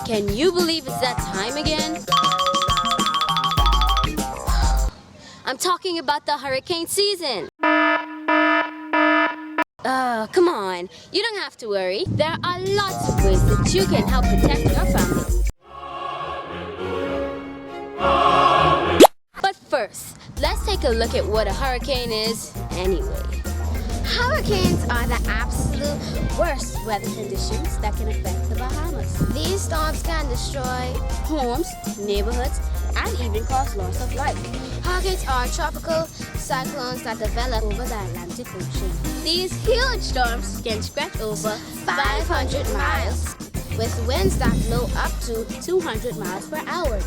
Can you believe it's that time again? I'm talking about the hurricane season. Come on. You don't have to worry. There are lots of ways that you can help protect your family. But first, let's take a look at what a hurricane is anyway. Hurricanes are the absolute worst weather conditions that can affect the Bahamas. These storms can destroy homes, neighborhoods, and even cause loss of life. Hurricanes are tropical cyclones that develop over the Atlantic Ocean. These huge storms can stretch over 500 miles with winds that blow up to 200 miles per hour.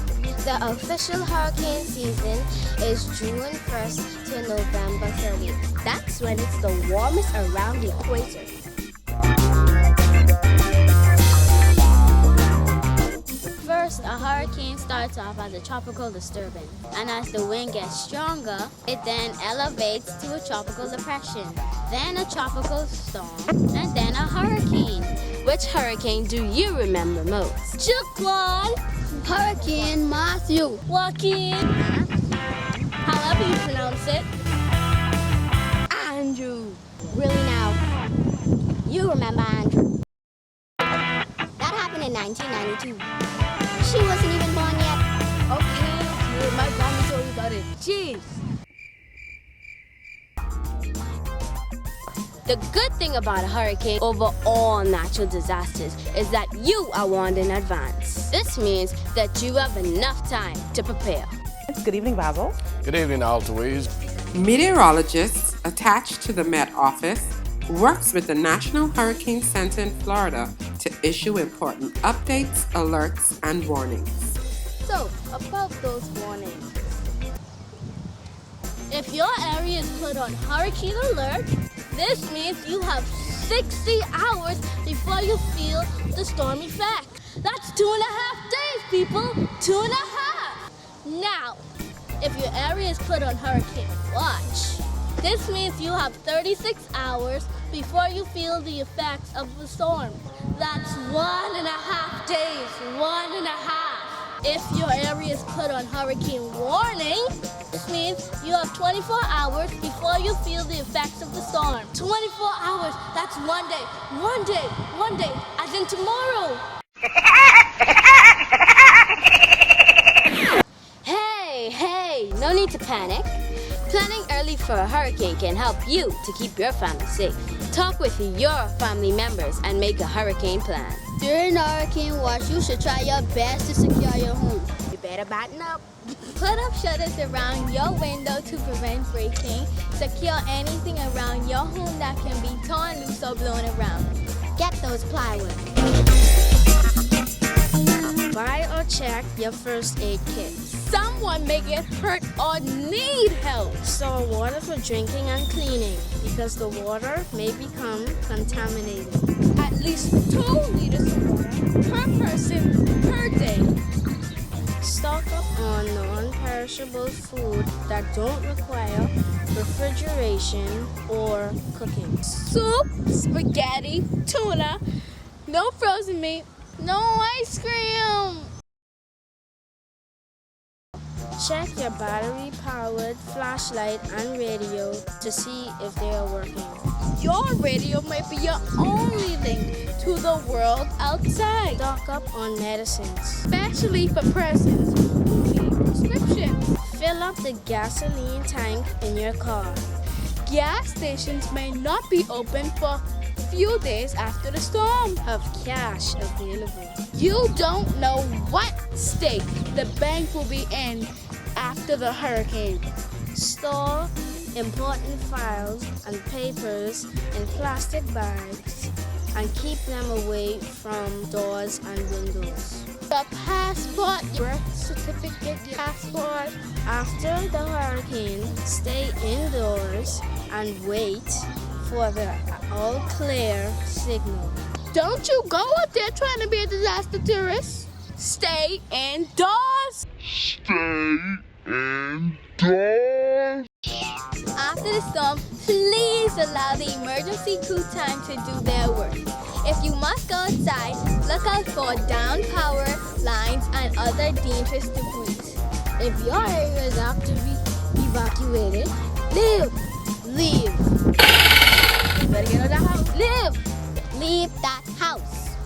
The official hurricane season is June 1st to November 30th. That's when it's the warmest around the equator. First, a hurricane starts off as a tropical disturbance, and as the wind gets stronger, it then elevates to a tropical depression, then a tropical storm, and then a hurricane. Which hurricane do you remember most? Jaquan! Hurricane Matthew. Joaquin. However you pronounce it. Andrew. Really now? You remember Andrew. That happened in 1992. She wasn't even born yet. Okay, my family told you about it. Jeez. The good thing about a hurricane over all natural disasters is that you are warned in advance. This means that you have enough time to prepare. Good evening, Basil. Good evening, Altoids. Meteorologists attached to the Met Office works with the National Hurricane Center in Florida to issue important updates, alerts, and warnings. So, about those warnings. If your area is put on hurricane alert, this means you have 60 hours before you feel the storm effect. That's 2.5 days, people. 2.5. Now, if your area is put on hurricane watch, this means you have 36 hours before you feel the effects of the storm. That's 1.5 days. 1.5. If your area is put on hurricane warning, this means you have 24 hours before you feel the effects of the storm. 24 hours, that's 1 day. 1 day, 1 day, as in tomorrow. Hey, no need to panic. Planning early for a hurricane can help you to keep your family safe. Talk with your family members and make a hurricane plan. During hurricane watch, you should try your best to secure your home. You better batten up. Put up shutters around your window to prevent breaking. Secure anything around your home that can be torn loose or blown around. Get those plywood. Buy or check your first aid kit. Someone may get hurt or need help. Store water for drinking and cleaning because the water may become contaminated. At least 2 liters of water per person per day. Stock up on non-perishable food that don't require refrigeration or cooking. Soup, spaghetti, tuna, no frozen meat, no ice cream. Check your battery-powered flashlight and radio to see if they are working. Your radio might be your only link to the world outside. Stock up on medicines. Especially for persons who need prescriptions. Fill up the gasoline tank in your car. Gas stations may not be open for a few days after the storm. Have cash available. You don't know what state the bank will be in after the hurricane. Store important files and papers in plastic bags and keep them away from doors and windows. Your passport, birth certificate, passport. After the hurricane, stay indoors and wait for the all clear signal. Don't you go out there trying to be a disaster tourist. Stay indoors. Stay indoors. After the storm, please allow the emergency crew time to do their work. If you must go outside, look out for down power lines and other dangerous debris. If your area is apt to be evacuated, leave. Leave. You better get out of the house. Leave. Leave that house.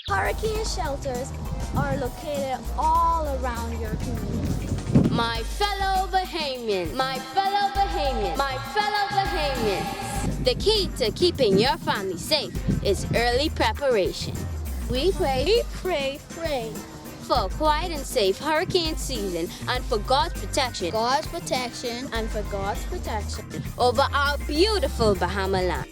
Hurricane shelters are located all around your community. My fellow Bahamian, my fellow Bahamian, my fellow Bahamians. The key to keeping your family safe is early preparation. We pray. We pray. For a quiet and safe hurricane season and for God's protection God's protection. And for God's protection. over our beautiful Bahama land.